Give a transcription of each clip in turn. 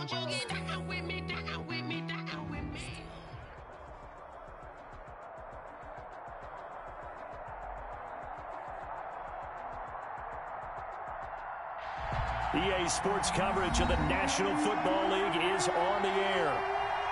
EA Sports coverage of the National Football League is on the air.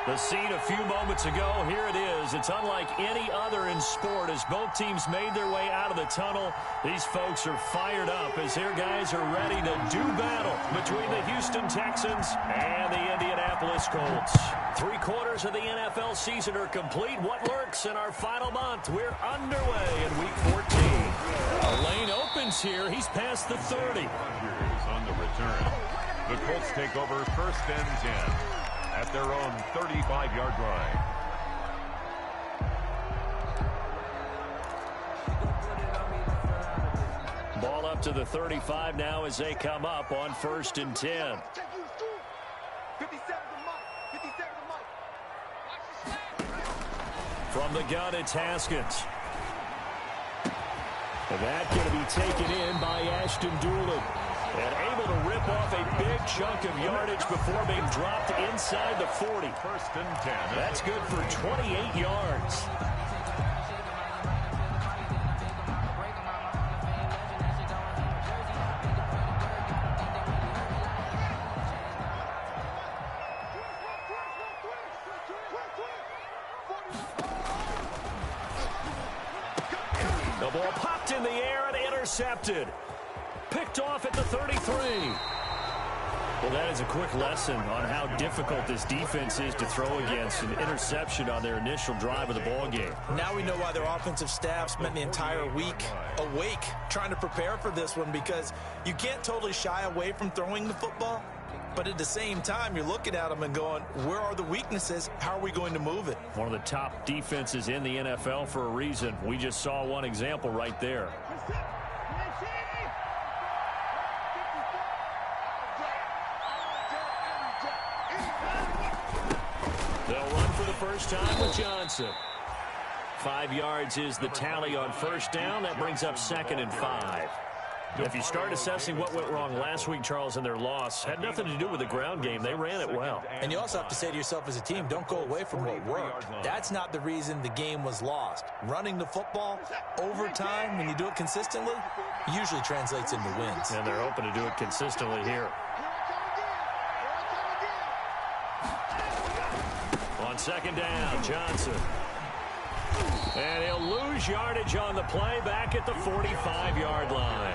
The scene a few moments ago, here it is. It's unlike any other in sport as both teams made their way out of the tunnel. These folks are fired up as their guys are ready to do battle between the Houston Texans and the Indianapolis Colts. 3/4 of the NFL season are complete. What lurks in our final month? We're underway in Week 14. A lane opens here. He's past the 30. On the return. The Colts take over 1st and 10 at their own 35-yard line. Ball up to the 35 now as they come up on 1st and 10. From the gun, it's Haskins. And that's going to be taken in by Ashton Doolin. And able to rip off a big chunk of yardage before being dropped inside the 40. 1st and 10. That's good for 28 yards. The ball popped in the air and intercepted. Picked off at the 33. Well, that is a quick lesson on how difficult this defense is to throw against. An interception on their initial drive of the ball game. Now we know why their offensive staff spent the entire week awake trying to prepare for this one, because you can't totally shy away from throwing the football. But at the same time, you're looking at them and going, where are the weaknesses? How are we going to move it? One of the top defenses in the NFL for a reason. We just saw one example right there. First time with Johnson. 5 yards is the tally on 1st down. That brings up 2nd and 5. If you start assessing what went wrong last week, Charles, in their loss, had nothing to do with the ground game. They ran it well. And you also have to say to yourself as a team, don't go away from what worked. That's not the reason the game was lost. Running the football over time, when you do it consistently, usually translates into wins. And they're hoping to do it consistently here. On 2nd down, Johnson. And he'll lose yardage on the play back at the 45-yard line.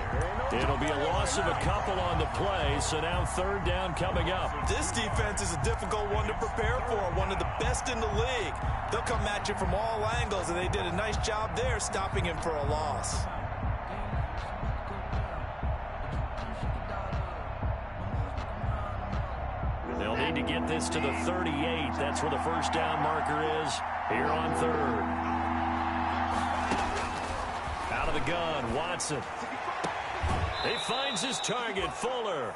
It'll be a loss of a couple on the play, so now 3rd down coming up. This defense is a difficult one to prepare for, one of the best in the league. They'll come at you from all angles, and they did a nice job there stopping him for a loss. They'll need to get this to the 38. That's where the 1st down marker is here on 3rd. Out of the gun, Watson. He finds his target, Fuller.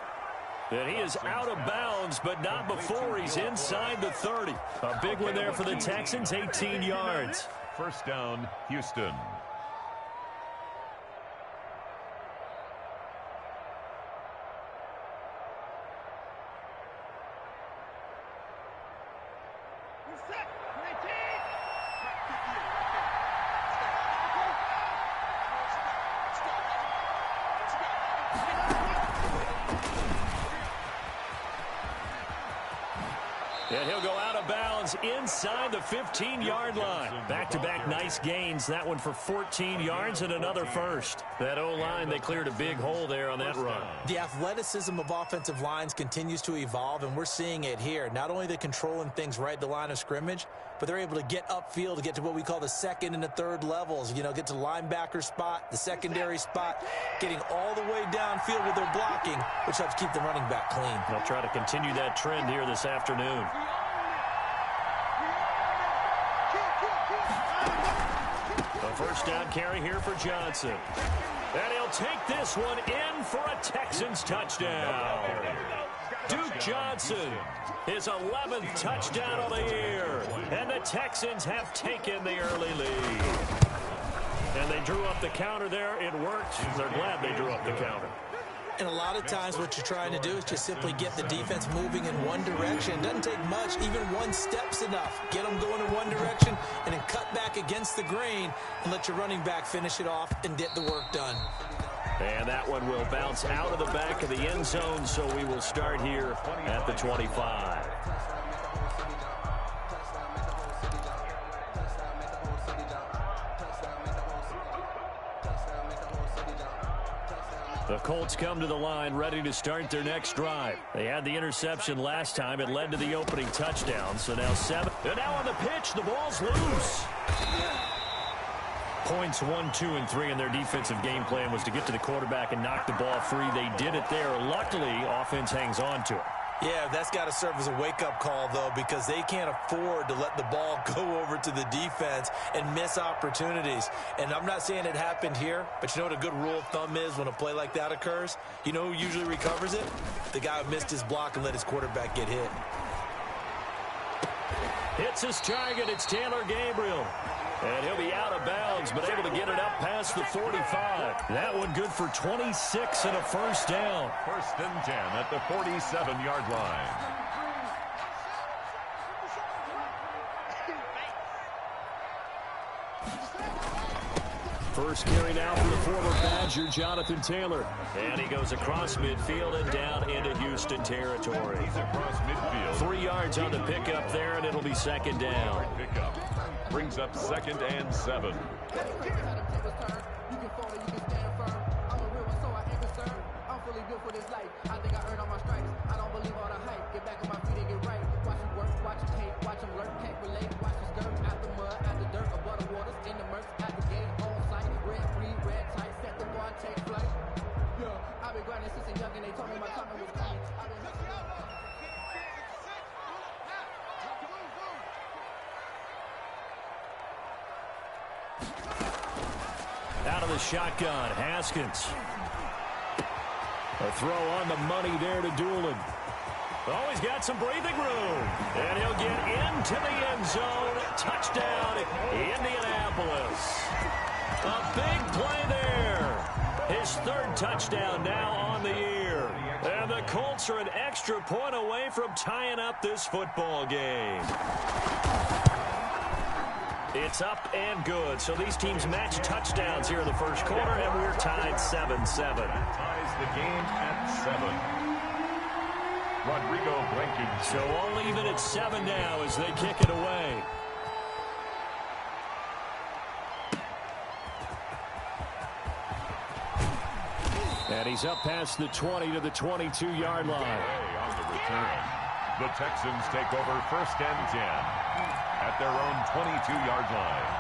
And he is out of bounds, but not before he's inside the 30. A big one there for the Texans, 18 yards. 1st down, Houston. And he'll go out of bounds inside the 15-yard line. Back-to-back nice gains. That one for 14 yards and another first. That O-line, they cleared a big hole there on that run. The athleticism of offensive lines continues to evolve, and we're seeing it here. Not only are they controlling things right at the line of scrimmage, but they're able to get upfield to get to what we call the 2nd and the 3rd levels. You know, get to the linebacker spot, the secondary spot, getting all the way downfield with their blocking, which helps keep the running back clean. They'll try to continue that trend here this afternoon. The 1st down carry here for Johnson. And he'll take this one in for a Texans touchdown. Duke Johnson, his 11th touchdown of the year. And the Texans have taken the early lead. And they drew up the counter there. It worked. They're glad they drew up the counter. And a lot of times what you're trying to do is just simply get the defense moving in one direction. It doesn't take much. Even one step's enough. Get them going in one direction and then cut back against the grain and let your running back finish it off and get the work done. And that one will bounce out of the back of the end zone, so we will start here at the 25. The Colts come to the line ready to start their next drive. They had the interception last time. It led to the opening touchdown. So now 7. And now on the pitch, the ball's loose. Points 1, 2, and 3 in their defensive game plan was to get to the quarterback and knock the ball free. They did it there. Luckily, offense hangs on to it. Yeah, that's got to serve as a wake-up call, though, because they can't afford to let the ball go over to the defense and miss opportunities. And I'm not saying it happened here, but you know what a good rule of thumb is when a play like that occurs? You know who usually recovers it? The guy who missed his block and let his quarterback get hit. Hits his target. It's Taylor Gabriel. And he'll be out of bounds, but able to get it up past the 45. That one good for 26 and a first down. First and 10 at the 47-yard line. First carry now for the former Badger, Jonathan Taylor. And he goes across midfield and down into Houston territory. He's across midfield. 3 yards on the pickup there, and it'll be second down. Pickup brings up 2nd and 7. Out of the shotgun, Haskins. A throw on the money there to Doolin. Oh, he's got some breathing room. And he'll get into the end zone. Touchdown, Indianapolis. A big play there. His 3rd touchdown now on the year. And the Colts are an extra point away from tying up this football game. It's up and good. So these teams match touchdowns here in the first quarter, and we're tied 7-7. Ties the game at 7. Rodrigo Blankenship. So only even at 7 now as they kick it away. And he's up past the 20 to the 22-yard line. On the return, the Texans take over 1st and 10 at their own 22-yard line.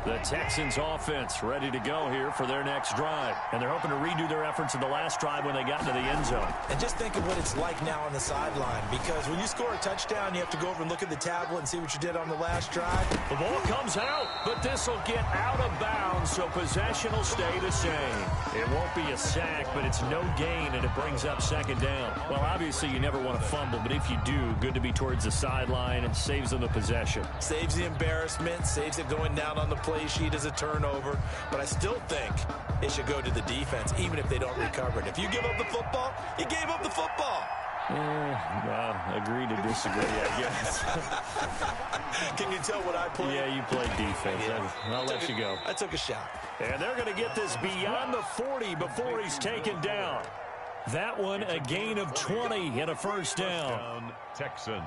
The Texans offense ready to go here for their next drive. And they're hoping to redo their efforts in the last drive when they got into the end zone. And just think of what it's like now on the sideline, because when you score a touchdown, you have to go over and look at the tablet and see what you did on the last drive. The ball comes out, but this will get out of bounds, so possession will stay the same. It won't be a sack, but it's no gain, and it brings up 2nd down. Well, obviously, you never want to fumble, but if you do, good to be towards the sideline and saves them the possession. Saves the embarrassment, saves it going down on the play sheet as a turnover, but I still think it should go to the defense, even if they don't recover it. If you give up the football, you gave up the football. Agree to disagree, I guess. Can you tell what I played? Yeah, you played defense. Yeah. I'll let you go. I took a shot. And they're going to get this beyond the 40 before he's taken down. That one, a gain of 20 and a first down. Texans.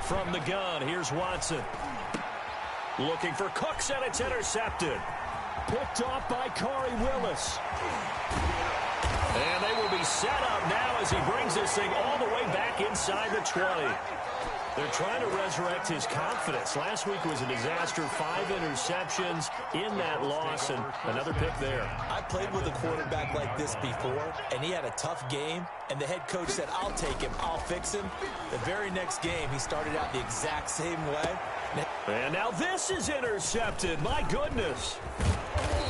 From the gun, here's Watson. Looking for Cooks, and it's intercepted. Picked off by Corey Willis. And they will be set up now as he brings this thing all the way back inside the 20. They're trying to resurrect his confidence. Last week was a disaster. 5 interceptions in that loss, and another pick there. I played with a quarterback like this before, and he had a tough game, and the head coach said, I'll take him, I'll fix him. The very next game, he started out the exact same way. And now this is intercepted. My goodness.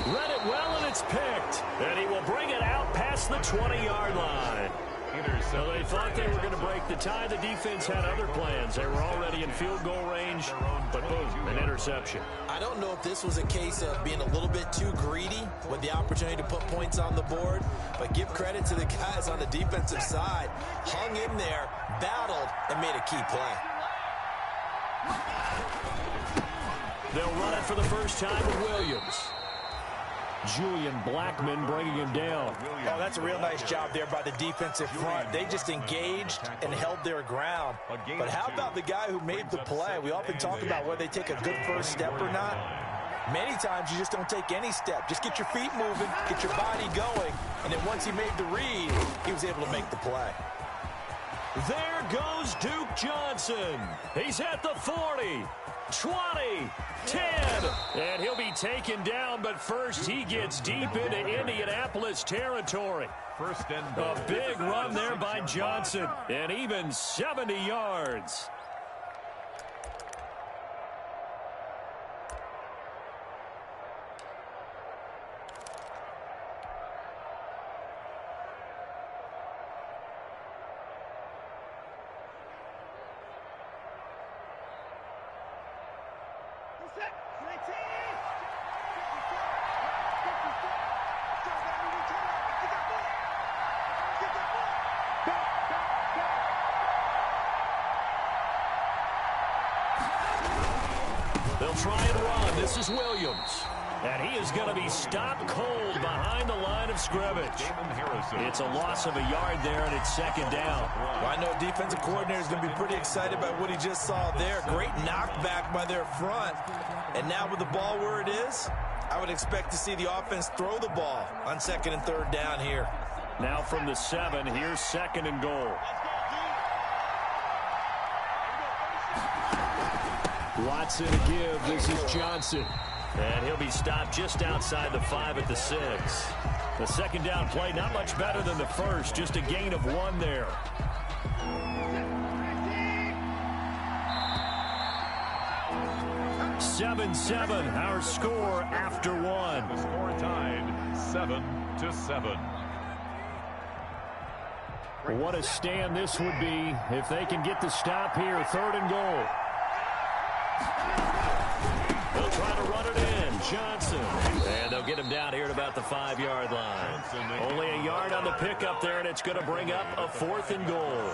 Read it well, and it's picked. And he will bring it out past the 20-yard line. So they thought they were going to break the tie. The defense had other plans. They were already in field goal range, but boom, an interception. I don't know if this was a case of being a little bit too greedy with the opportunity to put points on the board, but give credit to the guys on the defensive side. Hung in there, battled, and made a key play. They'll run it for the first time with Williams. Julian Blackman bringing him down. Oh, that's a real nice job there by the defensive front. They just engaged and held their ground. But how about the guy who made the play? We often talk about whether they take a good first step or not. Many times you just don't take any step. Just get your feet moving, get your body going, and then once he made the read, he was able to make the play. There goes Duke Johnson. He's at the 40. 20, 10, and he'll be taken down, but first he gets deep into Indianapolis territory. First and goal. A big run there by Johnson, and even 70 yards. They'll try and run. This is Williams. And he is going to be stopped cold behind the line of scrimmage. It's a loss of a yard there, and it's second down. Well, I know defensive coordinator is going to be pretty excited by what he just saw there. Great knockback by their front. And now with the ball where it is, I would expect to see the offense throw the ball on second and third down here. Now from the 7, here's second and goal. Watson to give. This is Johnson. And he'll be stopped just outside the 5 at the 6. The second down play, not much better than the first. Just a gain of 1 there. (7-7) our score after 1. The score tied 7-7. What a stand this would be if they can get the stop here. Third and goal. They'll try to run it in. Johnson. And they'll get him down here at about the 5-yard line. Only a yard on the pickup there, and it's going to bring up a 4th and goal.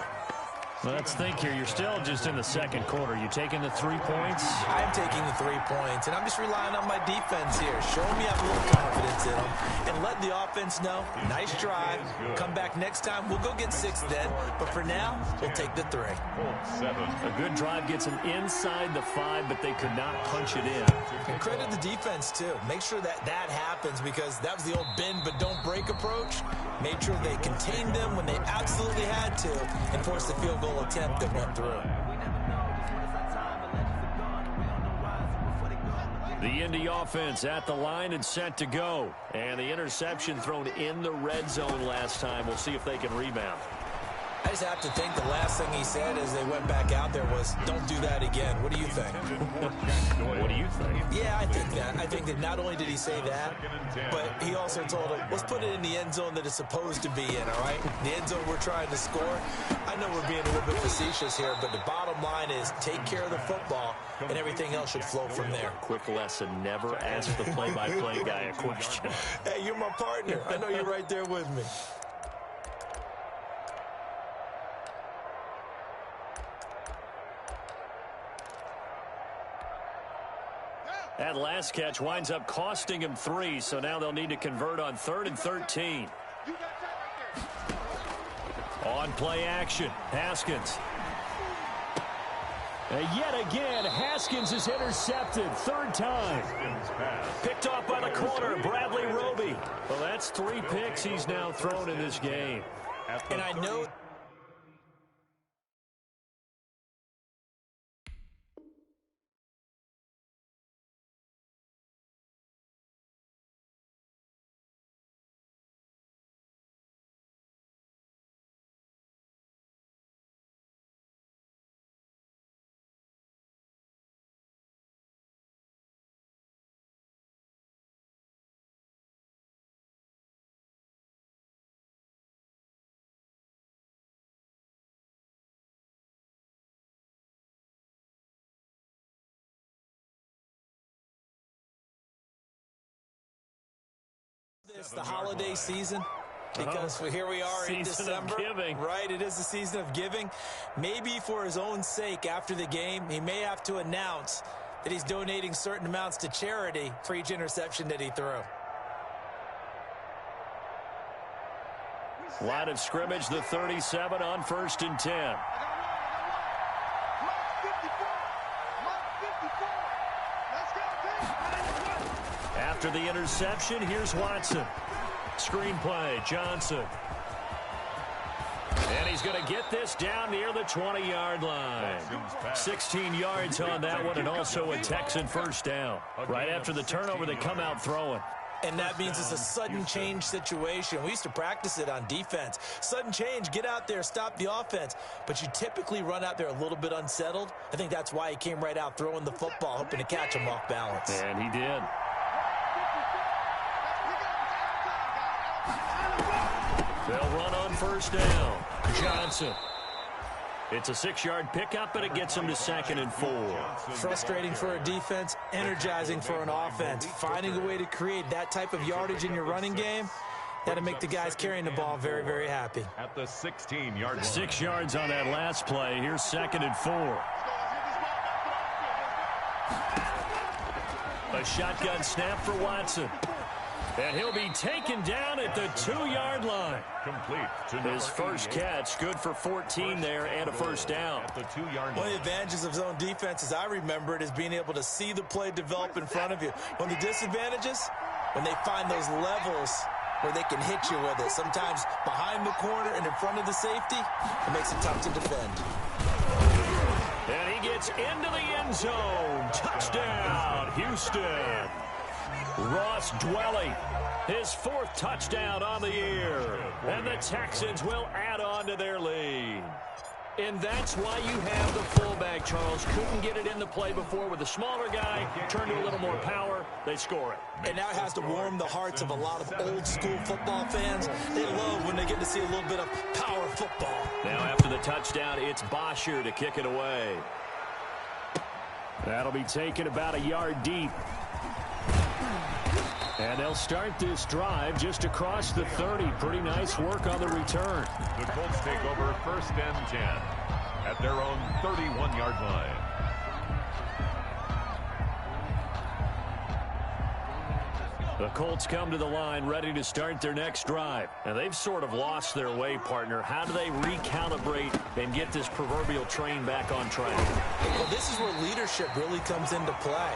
Let's think here. You're still just in the second quarter. You taking the 3 points? I'm taking the 3 points, and I'm just relying on my defense here. Show me I have a little confidence in them, and let the offense know, nice drive. Come back next time. We'll go get 6 then, but for now, we'll take the 3. A good drive gets them inside the 5, but they could not punch it in. And credit the defense, too. Make sure that happens, because that was the old bend but don't break approach. Made sure they contained them when they absolutely had to and forced the field goal attempt that went through. The Indy offense at the line and set to go. And the interception thrown in the red zone last time. We'll see if they can rebound. I just have to think the last thing he said as they went back out there was, don't do that again. What do you think? What do you think? Yeah, I think that. I think that not only did he say that, but he also told him, let's put it in the end zone that it's supposed to be in, all right? The end zone we're trying to score. I know we're being a little bit facetious here, but the bottom line is take care of the football, and everything else should flow from there. Quick lesson, never ask the play-by-play guy a question. Hey, you're my partner. I know you're right there with me. That last catch winds up costing him 3, so now they'll need to convert on 3rd and 13. On play action, Haskins. And yet again, Haskins is intercepted, 3rd time. Picked off by the corner, Bradley Roby. Well, that's 3 picks he's now thrown in this game. And I know It's the holiday season because here we are in December. Right, it is the season of giving. Maybe for his own sake after the game, he may have to announce that he's donating certain amounts to charity for each interception that he threw. Line of scrimmage, the 37 on 1st and 10. After the interception, here's Watson. Screenplay, Johnson. And he's going to get this down near the 20-yard line. 16 yards on that one, and also a Texan first down. Right after the turnover, they come out throwing. And that means it's a sudden change situation. We used to practice it on defense. Sudden change, get out there, stop the offense. But you typically run out there a little bit unsettled. I think that's why he came right out throwing the football, hoping to catch him off balance. And he did. They'll run on first down. Johnson. It's a 6-yard pickup, but it gets him to 2nd and 4. Frustrating for a defense, energizing for an offense. Finding a way to create that type of yardage in your running game, that'll make the guys carrying the ball very, very happy. At the 16-yard line. 6 yards on that last play. Here's 2nd and 4. A shotgun snap for Watson. And he'll be taken down at the 2-yard line. Complete to his first catch, good for 14 there and a first down. At the 2-yard line. One of the advantages of zone defense, as I remember it, is being able to see the play develop in front of you. One of the disadvantages, when they find those levels where they can hit you with it. Sometimes behind the corner and in front of the safety, it makes it tough to defend. And he gets into the end zone. Touchdown, Houston. Ross Dwelly, his 4th touchdown on the year. And the Texans will add on to their lead. And that's why you have the fullback, Charles. Couldn't get it in the play before with the smaller guy. Turned to a little more power. They score it. And now it has to warm the hearts of a lot of old-school football fans. They love when they get to see a little bit of power football. Now after the touchdown, it's Bosher to kick it away. That'll be taken about a yard deep. And they'll start this drive just across the 30. Pretty nice work on the return. The Colts take over 1st and 10 at their own 31-yard line. The Colts come to the line ready to start their next drive. And they've sort of lost their way, partner. How do they recalibrate and get this proverbial train back on track? Well, this is where leadership really comes into play.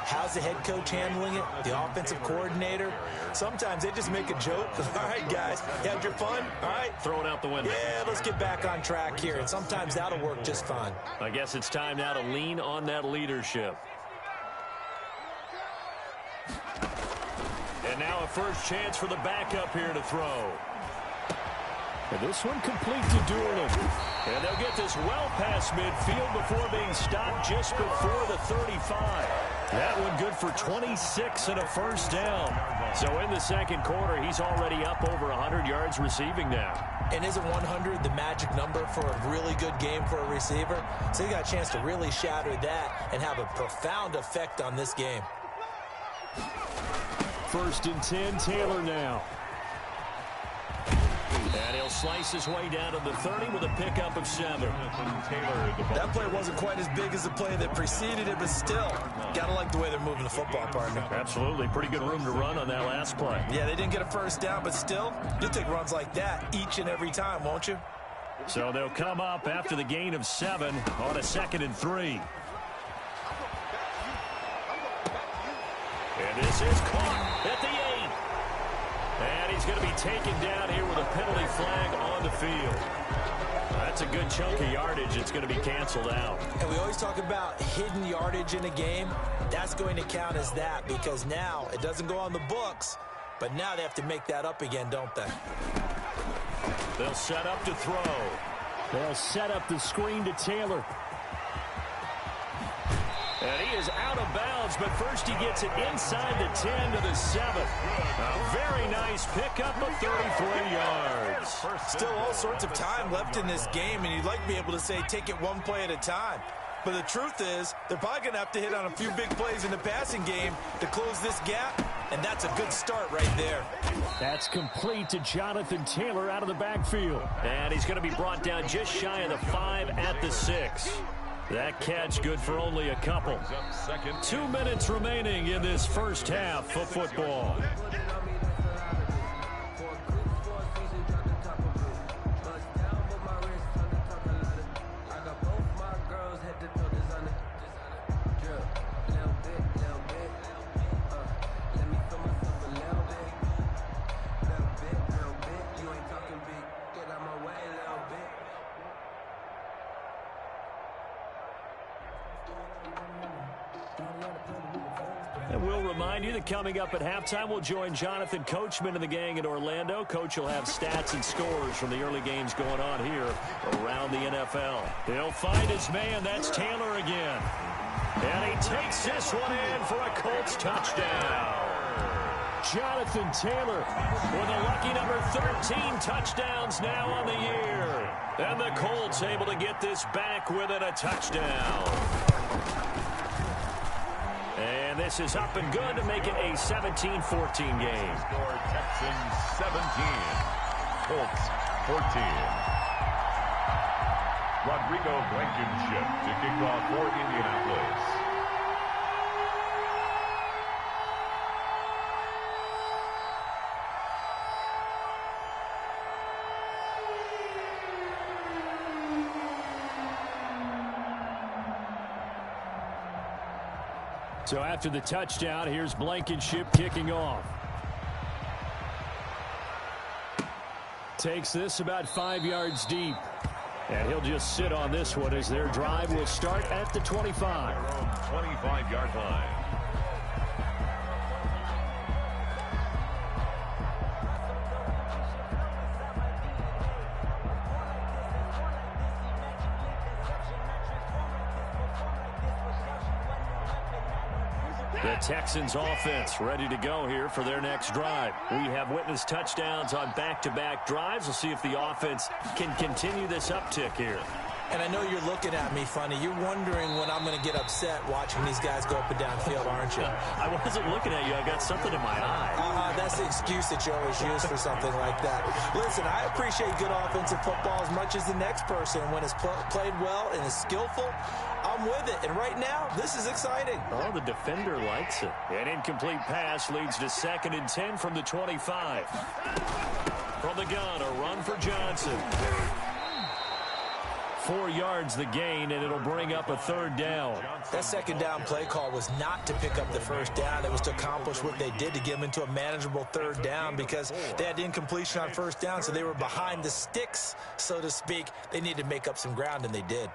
How's the head coach handling it? The offensive coordinator? Sometimes they just make a joke. All right, guys, you had your fun? All right. Throw it out the window. Yeah, let's get back on track here. And sometimes that'll work just fine. I guess it's time now to lean on that leadership. And now a first chance for the backup here to throw. And this one complete to Doolin. And they'll get this well past midfield before being stopped just before the 35. That one good for 26 and a first down. So in the second quarter, he's already up over 100 yards receiving now. And isn't 100 the magic number for a really good game for a receiver? So he got a chance to really shatter that and have a profound effect on this game. 1st and 10, Taylor now. And he'll slice his way down to the 30 with a pickup of 7. That play wasn't quite as big as the play that preceded it, but still, got to like the way they're moving the football, partner. Absolutely. Pretty good room to run on that last play. Yeah, they didn't get a first down, but still, you'll take runs like that each and every time, won't you? So they'll come up after the gain of 7 on a 2nd and 3. And this is caught at the 8. And he's going to be taken down here with a penalty flag on the field. That's a good chunk of yardage. It's going to be canceled out. And we always talk about hidden yardage in a game. That's going to count as that because now it doesn't go on the books, but now they have to make that up again, don't they? They'll set up to throw. They'll set up the screen to Taylor. And he is out of bounds, but first he gets it inside the 10 to the 7. A very nice pickup of 33 yards. Still all sorts of time left in this game, and you'd like to be able to say take it one play at a time. But the truth is, they're probably going to have to hit on a few big plays in the passing game to close this gap and that's a good start right there. That's complete to Jonathan Taylor out of the backfield. And he's going to be brought down just shy of the 5 at the 6. That catch good for only a couple. 2 minutes remaining in this first half of football. And we'll remind you that coming up at halftime, we'll join Jonathan Coachman and the gang in Orlando. Coach will have stats and scores from the early games going on here around the NFL. He'll find his man. That's Taylor again. And he takes this one in for a Colts touchdown. Jonathan Taylor with a lucky number 13 touchdowns now on the year. And the Colts able to get this back within a touchdown. And this is up and good to make it a 17-14 game. Score Texans 17, Colts 14. Rodrigo Blankenship to kick off for Indianapolis. So after the touchdown, here's Blankenship kicking off. Takes this about 5 yards deep. And he'll just sit on this one as their drive will start at the 25. 25-yard line. The Texans offense ready to go here for their next drive. We have witnessed touchdowns on back-to-back drives. We'll see if the offense can continue this uptick here. And I know you're looking at me funny. You're wondering when I'm going to get upset watching these guys go up and down field, aren't you? I wasn't looking at you. I got something in my eye. That's the excuse that you always use for something like that. Listen, I appreciate good offensive football as much as the next person. When it's played well and is skillful, I'm with it. And right now, this is exciting. Oh, the defender likes it. An incomplete pass leads to 2nd and 10 from the 25. From the gun, a run for Johnson. 4 yards the gain, and it'll bring up a 3rd down. That 2nd down play call was not to pick up the 1st down. It was to accomplish what they did to get them into a manageable 3rd down because they had incompletion on 1st down, so they were behind the sticks, so to speak. They needed to make up some ground, and they did.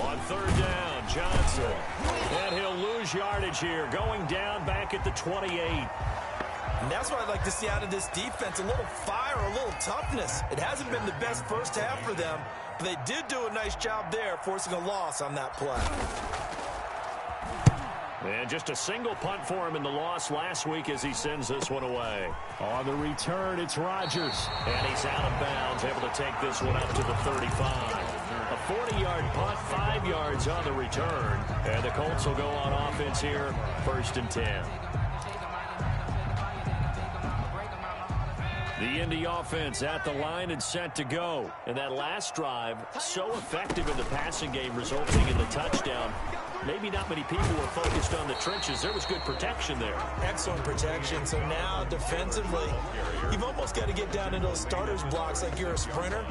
On 3rd down, Johnson. And he'll lose yardage here, going down back at the 28. And that's what I'd like to see out of this defense, a little fire, a little toughness. It hasn't been the best first half for them, but they did do a nice job there, forcing a loss on that play. And just a single punt for him in the loss last week as he sends this one away. On the return, it's Rodgers. And he's out of bounds, able to take this one up to the 35. A 40-yard punt, 5 yards on the return. And the Colts will go on offense here, 1st and 10. The Indy offense at the line and set to go. And that last drive, so effective in the passing game, resulting in the touchdown. Maybe not many people were focused on the trenches. There was good protection there. Excellent protection. So now, defensively, you've almost got to get down in those starters blocks like you're a sprinter.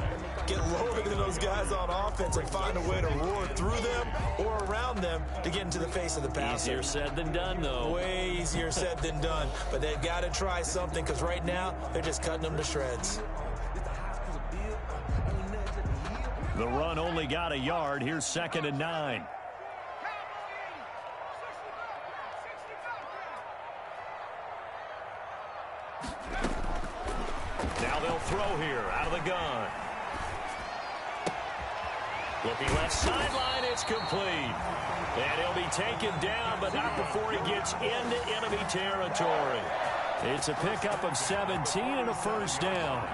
Get lower than those guys on offense and find a way to roar through them or around them to get into the face of the passer. Easier said than done, though. Way easier said than done. But they've got to try something because right now, they're just cutting them to shreds. The run only got a yard. Here's 2nd and 9. Now they'll throw here out of the gun. Looking left sideline, it's complete. And he'll be taken down, but not before he gets into enemy territory. It's a pickup of 17 and a first down.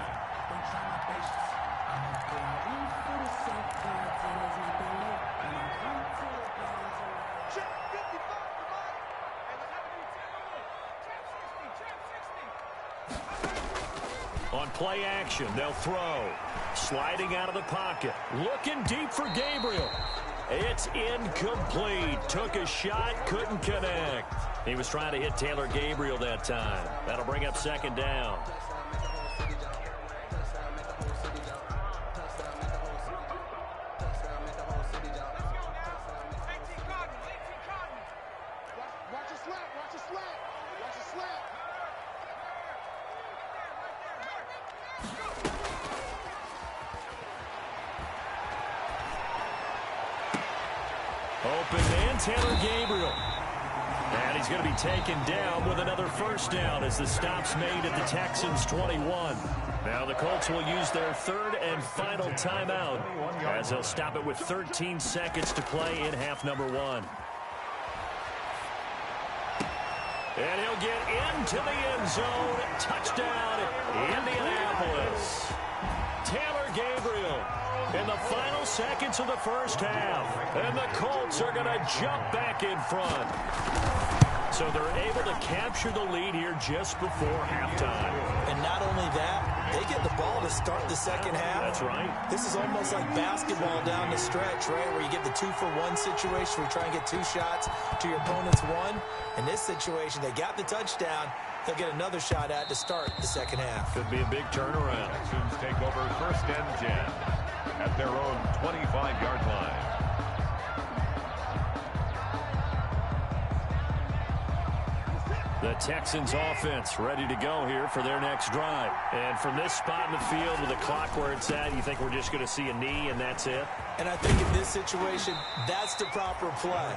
On play action, they'll throw. Sliding out of the pocket. Looking deep for Gabriel. It's incomplete. Took a shot, couldn't connect. He was trying to hit Taylor Gabriel that time. That'll bring up second down. Open man, Taylor Gabriel. And he's going to be taken down with another first down as the stop's made at the Texans' 21. Now the Colts will use their third and final timeout as they'll stop it with 13 seconds to play in half number one. And he'll get into the end zone. Touchdown, Indianapolis. Taylor Gabriel in the final seconds of the first half. And the Colts are going to jump back in front. So they're able to capture the lead here just before halftime. And not only that, they get the ball to start the second half. That's right. This is almost like basketball down the stretch, right, where you get the 2-for-1 situation where you try and get 2 shots to your opponent's 1. In this situation, they got the touchdown. They'll get another shot at to start the second half. Could be a big turnaround. Texans take over first and 10 at their own 25-yard line. The Texans offense ready to go here for their next drive. And from this spot in the field with the clock where it's at, you think we're just going to see a knee and that's it? And I think in this situation, that's the proper play.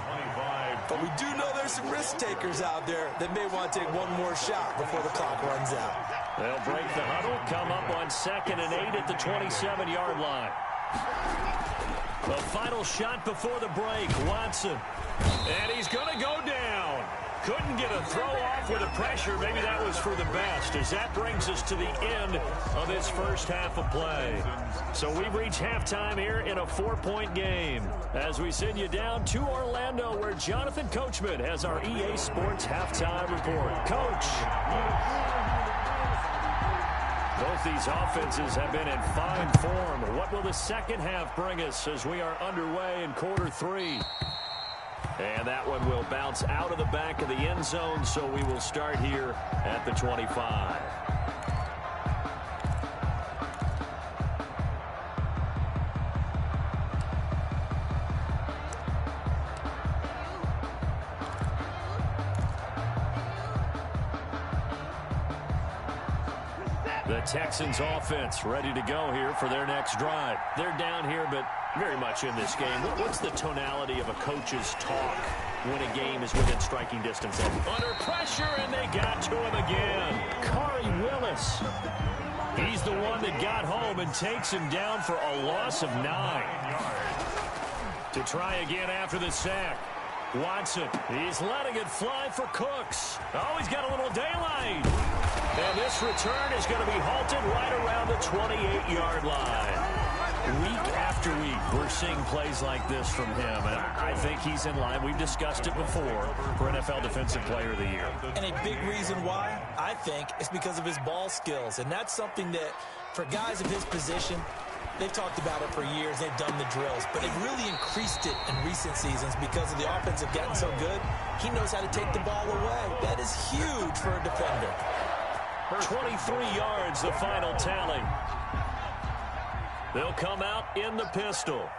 But we do know there's some risk takers out there that may want to take one more shot before the clock runs out. They'll break the huddle, come up on 2nd and 8 at the 27-yard line. The final shot before the break, Watson. And he's going to go down. Couldn't get a throw off with the pressure. Maybe that was for the best, as that brings us to the end of this first half of play. So we've reached halftime here in a 4-point game as we send you down to Orlando, where Jonathan Coachman has our EA Sports halftime report. Coach. Both these offenses have been in fine form. What will the second half bring us as we are underway in quarter 3? And that one will bounce out of the back of the end zone, so we will start here at the 25. The Texans offense ready to go here for their next drive. They're down here, but very much in this game. What's the tonality of a coach's talk when a game is within striking distance? Under pressure, and they got to him again. Khari Willis. He's the one that got home and takes him down for a loss of 9. To try again after the sack. Watson, he's letting it fly for Cooks. Oh, he's got a little daylight. And this return is going to be halted right around the 28-yard line. Week after week, we're seeing plays like this from him, and I think he's in line. We've discussed it before for NFL Defensive Player of the Year. And a big reason why, I think, is because of his ball skills. And that's something that, for guys of his position, they've talked about it for years. They've done the drills. But they've really increased it in recent seasons because of the offense have gotten so good. He knows how to take the ball away. That is huge for a defender. 23 yards, the final tally. They'll come out in the pistol.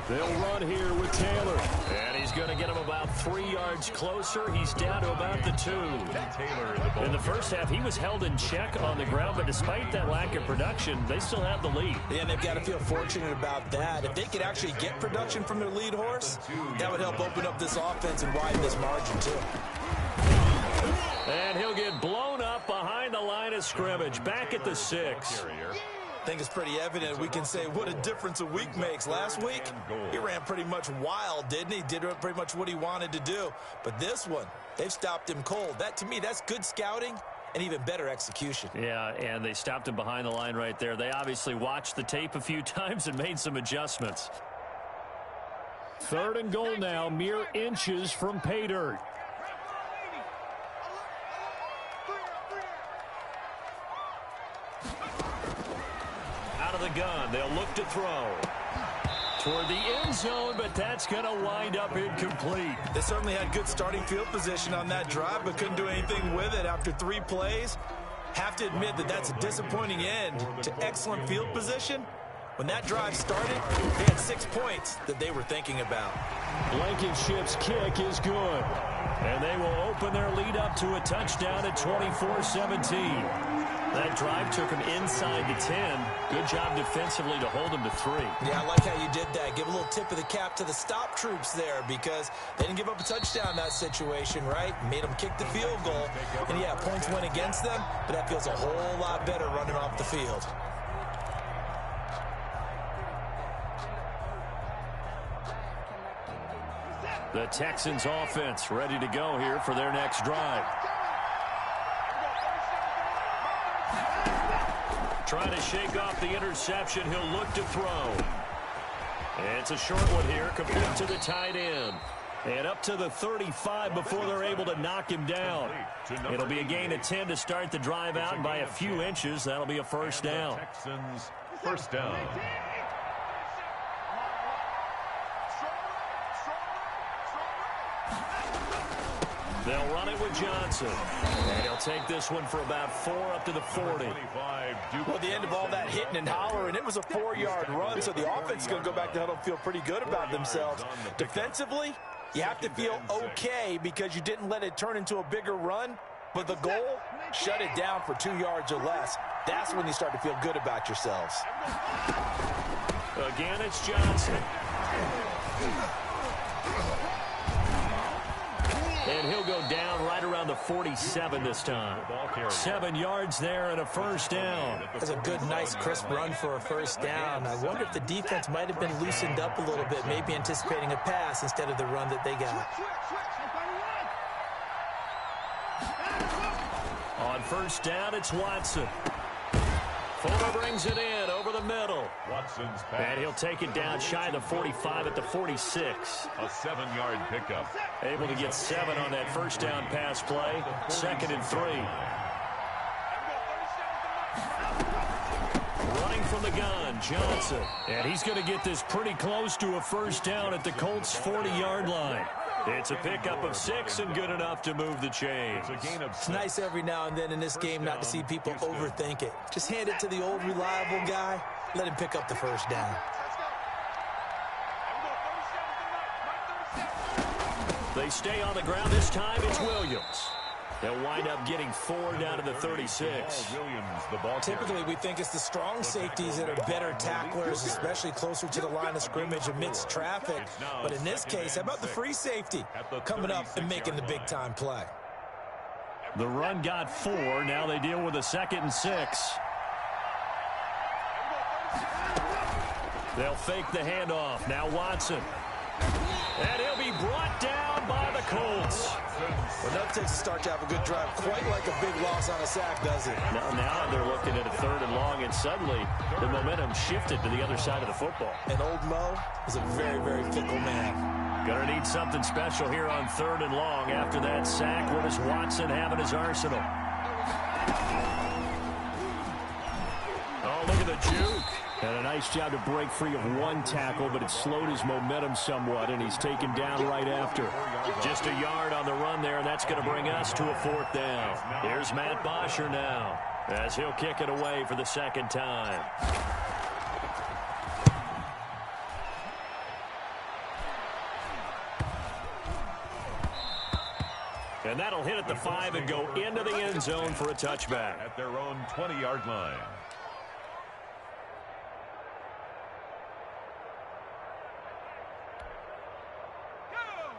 They'll run here with Taylor. And he's going to get him about 3 yards closer. He's down to about the 2. Taylor in the first half, he was held in check on the ground, but despite that lack of production, they still have the lead. Yeah, and they've got to feel fortunate about that. If they could actually get production from their lead horse, that would help open up this offense and widen this margin, too. And he'll get blown up behind the line of scrimmage, back at the 6. I think it's pretty evident. We can say what a difference a week makes. Last week, he ran pretty much wild, didn't he? Did pretty much what he wanted to do. But this one, they've stopped him cold. That, to me, that's good scouting and even better execution. Yeah, and they stopped him behind the line right there. They obviously watched the tape a few times and made some adjustments. 3rd and goal now, mere inches from pay dirt. Out of the gun, they'll look to throw. Toward the end zone, but that's going to wind up incomplete. They certainly had good starting field position on that drive, but couldn't do anything with it after 3 plays. Have to admit that that's a disappointing end to excellent field position. When that drive started, they had 6 points that they were thinking about. Blankenship's kick is good. And they will open their lead up to a touchdown at 24-17. That drive took him inside the 10. Good job defensively to hold him to 3. Yeah, I like how you did that. Give a little tip of the cap to the stop troops there because they didn't give up a touchdown in that situation, right? Made them kick the field goal. And, yeah, points went against them, but that feels a whole lot better running off the field. The Texans offense ready to go here for their next drive. Trying to shake off the interception. He'll look to throw. It's a short one here, complete to the tight end. And up to the 35 before they're able to knock him down. It'll be a gain of 10 to start the drive out, and by a few inches, that'll be a first down. Texans first down. They'll run it with Johnson. And he'll take this one for about 4 up to the 40. Well, at the end of all that hitting and hollering, it was a 4-yard run, so the offense is going to go back to huddle and feel pretty good about themselves. Defensively, you have to feel okay because you didn't let it turn into a bigger run, but the goal, shut it down for 2 yards or less. That's when you start to feel good about yourselves. Again, it's Johnson. And he'll go down right around the 47 this time. 7 yards there and a first down. That's a good, nice, crisp run for a first down. I wonder if the defense might have been loosened up a little bit, maybe anticipating a pass instead of the run that they got. On first down, it's Watson. Fuller brings it in over the middle. Watson's pass. And he'll take it down shy of the 45 at the 46. A 7-yard pickup. Able to get 7 on that first down pass play. 2nd and 3. Running from the gun, Johnson. And he's going to get this pretty close to a first down at the Colts' 40-yard line. It's a pickup of 6 and good enough to move the chains. It's nice every now and then in this game not to see people overthink it. Just hand it to the old reliable guy. Let him pick up the first down. They stay on the ground. This time it's Williams. They'll wind up getting 4 down to the 36. Typically, we think it's the strong safeties that are better tacklers, especially closer to the line of scrimmage amidst traffic. But in this case, how about the free safety coming up and making the big-time play? The run got 4. Now they deal with a 2nd and 6. They'll fake the handoff. Now Watson. And he'll be brought down by the Colts. Well, that takes a start to have a good drive. Quite like a big loss on a sack, does it? Now they're looking at a 3rd and long, and suddenly the momentum shifted to the other side of the football. And old Mo is a very, very fickle man. Gonna need something special here on 3rd and long. After that sack, what does Watson have in his arsenal? Oh, look at the juke. And a nice job to break free of one tackle, but it slowed his momentum somewhat, and he's taken down right after. Just a yard on the run there, and that's going to bring us to a 4th down. Here's Matt Bosher now, as he'll kick it away for the 2nd time. And that'll hit at the 5 and go into the end zone for a touchback. At their own 20-yard line.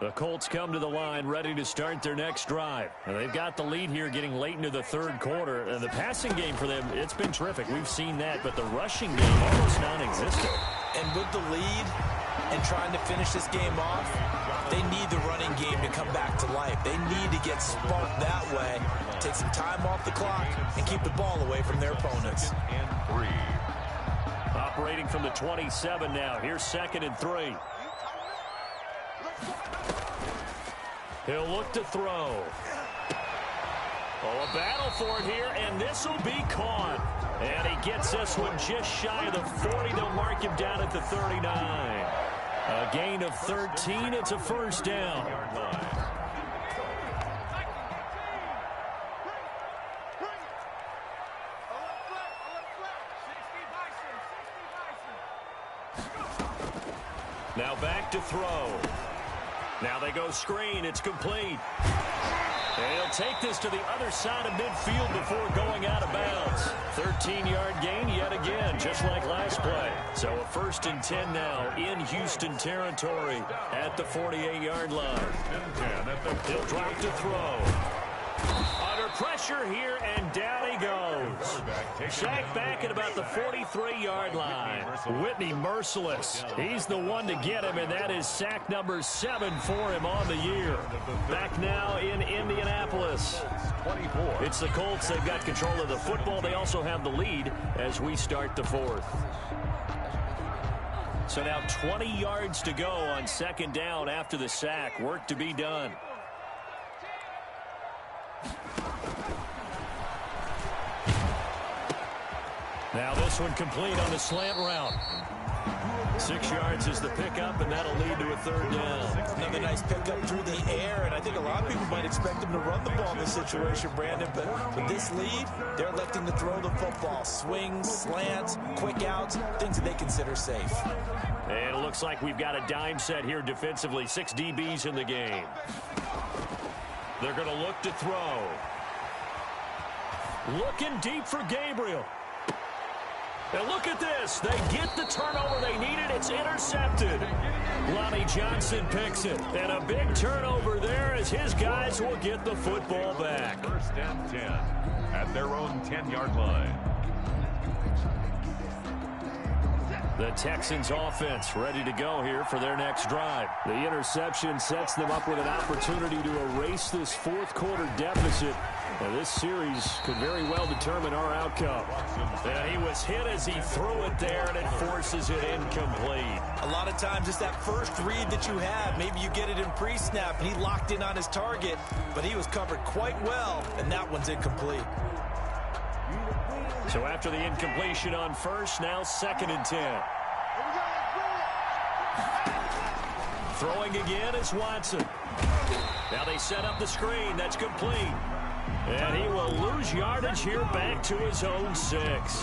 The Colts come to the line ready to start their next drive. And they've got the lead here getting late into the third quarter. And the passing game for them, it's been terrific. We've seen that, but the rushing game almost non-existent. And with the lead and trying to finish this game off, they need the running game to come back to life. They need to get sparked that way, take some time off the clock, and keep the ball away from their opponents. And 3. Operating from the 27 now. Here's 2nd and 3. He'll look to throw. Oh, a battle for it here, and this will be caught. And he gets this one just shy of the 40. They'll mark him down at the 39. A gain of 13. It's a first down. Now back to throw. Now they go screen. It's complete. And he'll take this to the other side of midfield before going out of bounds. 13-yard gain yet again, just like last play. So a 1st and 10 now in Houston territory at the 48-yard line. He'll drop to throw. Under pressure here, and down he goes. Sacked back at about the 43-yard line. Whitney merciless. He's the one to get him, and that is sack number 7 for him on the year. Back now in Indianapolis. It's the Colts. They've got control of the football. They also have the lead as we start the 4th. So now 20 yards to go on 2nd down after the sack. Work to be done. Now this one complete on the slant route. 6 yards is the pickup, and that'll lead to a 3rd down. Another nice pickup through the air, and I think a lot of people might expect them to run the ball in this situation, Brandon, but with this lead, they're electing to throw the football. Swings, slants, quick outs, things that they consider safe. And it looks like we've got a dime set here defensively. 6 DBs in the game. They're going to look to throw. Looking deep for Gabriel. And look at this. They get the turnover they needed. It's intercepted. Lonnie Johnson picks it. And a big turnover there as his guys will get the football back. 1st and 10 at their own 10-yard line. The Texans offense ready to go here for their next drive. The interception sets them up with an opportunity to erase this 4th quarter deficit. Now this series could very well determine our outcome. And he was hit as he threw it there, and it forces it incomplete. A lot of times it's that first read that you have. Maybe you get it in pre-snap, and he locked in on his target, but he was covered quite well, and that one's incomplete. So after the incompletion on 1st, now 2nd and 10. Throwing again is Watson. Now they set up the screen. That's complete. And he will lose yardage here back to his own 6.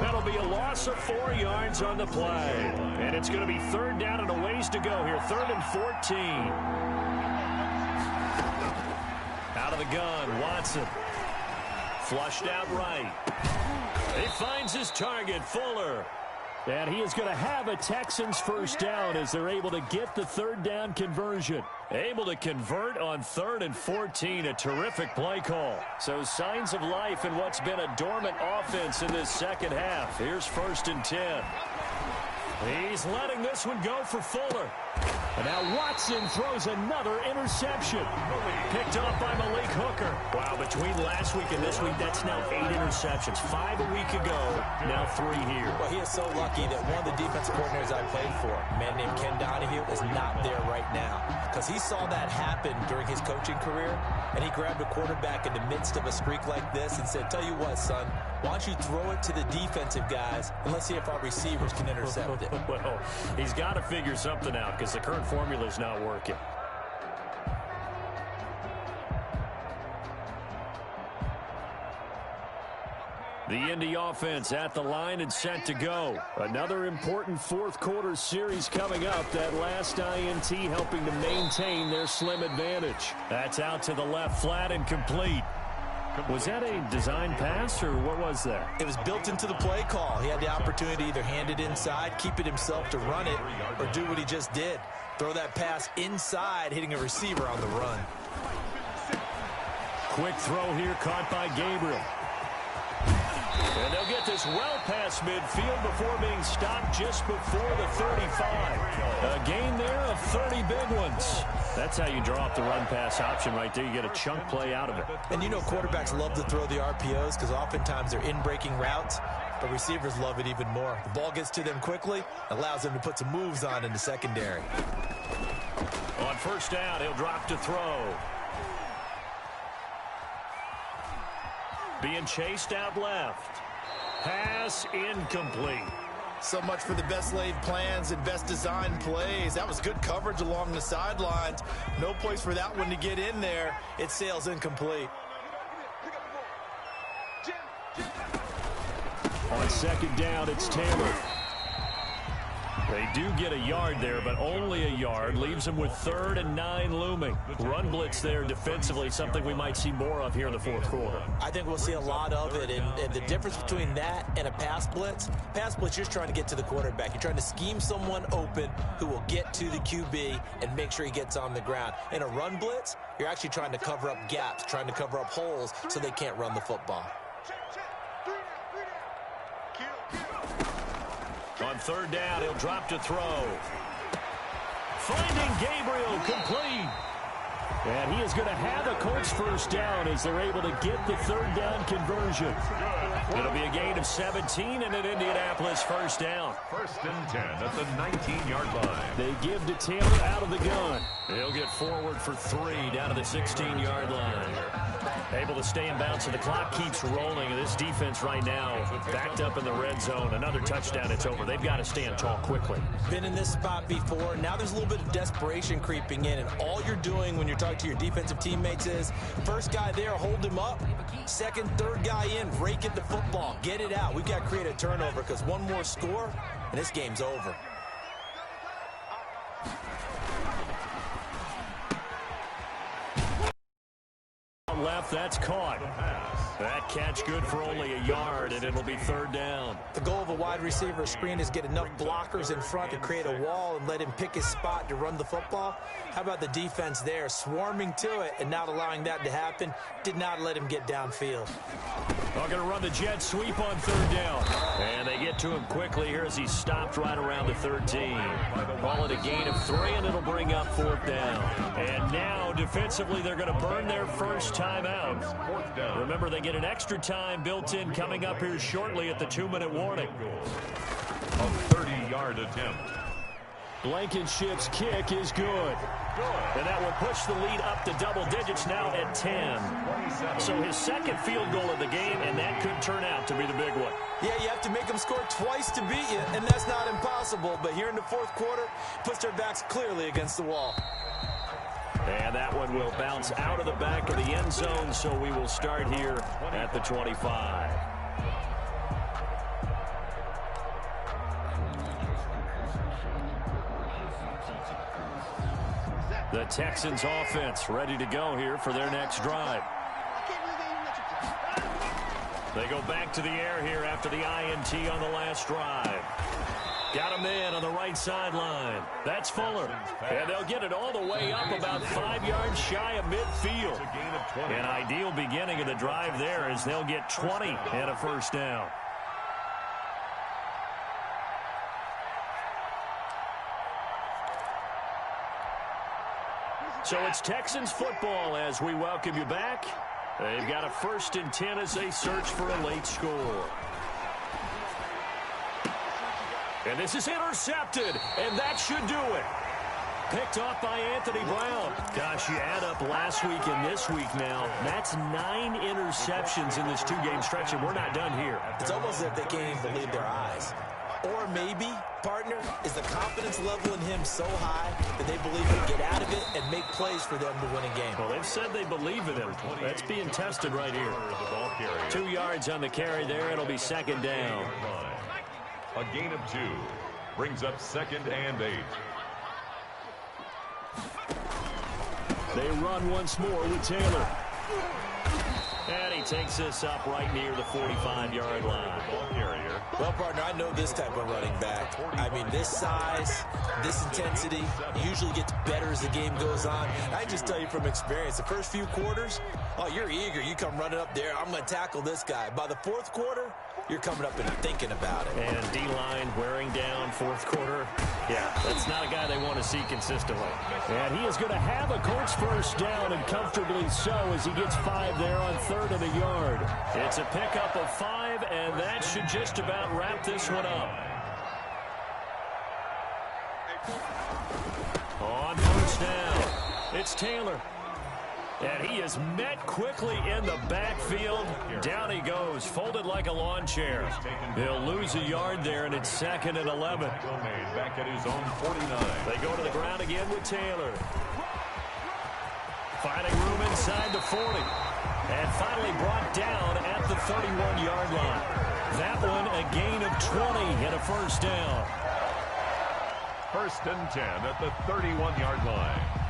That'll be a loss of 4 yards on the play. And it's going to be 3rd down and a ways to go here. 3rd and 14. Out of the gun, Watson. Flushed out right. He finds his target, Fuller. And he is going to have a Texans 1st down as they're able to get the 3rd down conversion. Able to convert on 3rd and 14. A terrific play call. So signs of life in what's been a dormant offense in this 2nd half. Here's 1st and 10. He's letting this one go for Fuller. And now Watson throws another interception. Picked off by Malik Hooker. Wow, between last week and this week, that's now 8 interceptions. 5 a week ago, now 3 here. Well, he is so lucky that one of the defensive coordinators I played for, a man named Ken Donahue, is not there right now. Because he saw that happen during his coaching career, and he grabbed a quarterback in the midst of a streak like this and said, tell you what, son, why don't you throw it to the defensive guys, and let's see if our receivers can intercept it. Well, he's got to figure something out because the current formula is not working. The Indy offense at the line and set to go. Another important 4th quarter series coming up. That last INT helping to maintain their slim advantage. That's out to the left, flat and complete. Was that a design pass, or what was that? It was built into the play call. He had the opportunity to either hand it inside, keep it himself to run it, or do what he just did. Throw that pass inside, hitting a receiver on the run. Quick throw here, caught by Gabriel. And they'll get this well past midfield before being stopped just before the 35. A gain there of 30 big ones. That's how you draw up the run-pass option right there. You get a chunk play out of it. And you know quarterbacks love to throw the RPOs because oftentimes they're in-breaking routes, but receivers love it even more. The ball gets to them quickly, allows them to put some moves on in the secondary. On first down, he'll drop to throw. Being chased out left. Pass incomplete. So much for the best laid plans and best designed plays. That was good coverage along the sidelines. No place for that one to get in there. It sails incomplete. On second down, it's Taylor. They do get a yard there, but only a yard. Leaves them with 3rd and 9 looming. Run blitz there defensively, something we might see more of here in the fourth quarter. I think we'll see a lot of it, and the difference between that and a pass blitz, you're just trying to get to the quarterback. You're trying to scheme someone open who will get to the QB and make sure he gets on the ground. In a run blitz, you're actually trying to cover up gaps, trying to cover up holes so they can't run the football. On third down, he'll drop to throw. Finding Gabriel, complete. And he is going to have a Colts first down as they're able to get the third down conversion. It'll be a gain of 17 and an Indianapolis first down. 1st and 10 at the 19-yard line. They give to Taylor out of the gun. He'll get forward for 3 down to the 16-yard line. Able to stay in bounds, so the clock keeps rolling. And this defense right now backed up in the red zone. Another touchdown, it's over. They've got to stand tall quickly. Been in this spot before. Now there's a little bit of desperation creeping in, and all you're doing when you're talking to your defensive teammates is first guy there, hold him up. Second, third guy in, rake at the football. Get it out. We've got to create a turnover because one more score, and this game's over. Left, that's caught. That catch good for only a yard, and it'll be third down. The goal of a wide receiver screen is get enough blockers in front to create a wall and let him pick his spot to run the football. How about the defense there, swarming to it and not allowing that to happen? Did not let him get downfield. They're going to run the jet sweep on third down. And they get to him quickly here as he stopped right around the 13. Call it a gain of 3, and it'll bring up 4th down. And now, defensively, they're going to burn their first time out. Remember, they get an extra time built in coming up here shortly at the 2-minute warning. A 30-yard attempt. Blankenship's kick is good. And that will push the lead up to double digits now at 10. So his second field goal of the game, and that could turn out to be the big one. Yeah, you have to make them score twice to beat you, and that's not impossible. But here in the fourth quarter, puts their backs clearly against the wall. And that one will bounce out of the back of the end zone, so we will start here at the 25. The Texans offense ready to go here for their next drive. They go back to the air here after the INT on the last drive. Got a man on the right sideline. That's Fuller. And they'll get it all the way up about 5 yards shy of midfield. An ideal beginning of the drive there as they'll get 20 and a first down. So it's Texans football as we welcome you back. They've got a 1st and 10 as they search for a late score. And this is intercepted, and that should do it. Picked off by Anthony Brown. Gosh, you add up last week and this week now. That's 9 interceptions in this 2-game stretch, and we're not done here. It's almost as if they can't even believe their eyes. Or maybe, partner, is the confidence level in him so high that they believe he'll get out of it and make plays for them to win a game. Well, they've said they believe in him. That's being tested right here. 2 yards on the carry there. It'll be 2nd down. A gain of 2 brings up 2nd and 8. They run once more with Taylor. And he takes this up right near the 45-yard line. Well, partner, I know this type of running back. I mean, this size, this intensity usually gets better as the game goes on. I just tell you from experience, the first few quarters, oh, you're eager. You come running up there, I'm going to tackle this guy. By the fourth quarter, you're coming up and thinking about it. And D-line wearing down fourth quarter. Yeah, that's not a guy they want to see consistently. And he is going to have a Colts first down, and comfortably so, as he gets 5 there on 3rd and a yard. It's a pickup of 5, and that should just about wrap this one up. On first down, it's Taylor. And he is met quickly in the backfield. Down he goes, folded like a lawn chair. They'll lose a yard there, and it's 2nd and 11. Back at his own 49. They go to the ground again with Taylor. Finding room inside the 40. And finally brought down at the 31-yard line. That one a gain of 20 and a first down. 1st and 10 at the 31-yard line.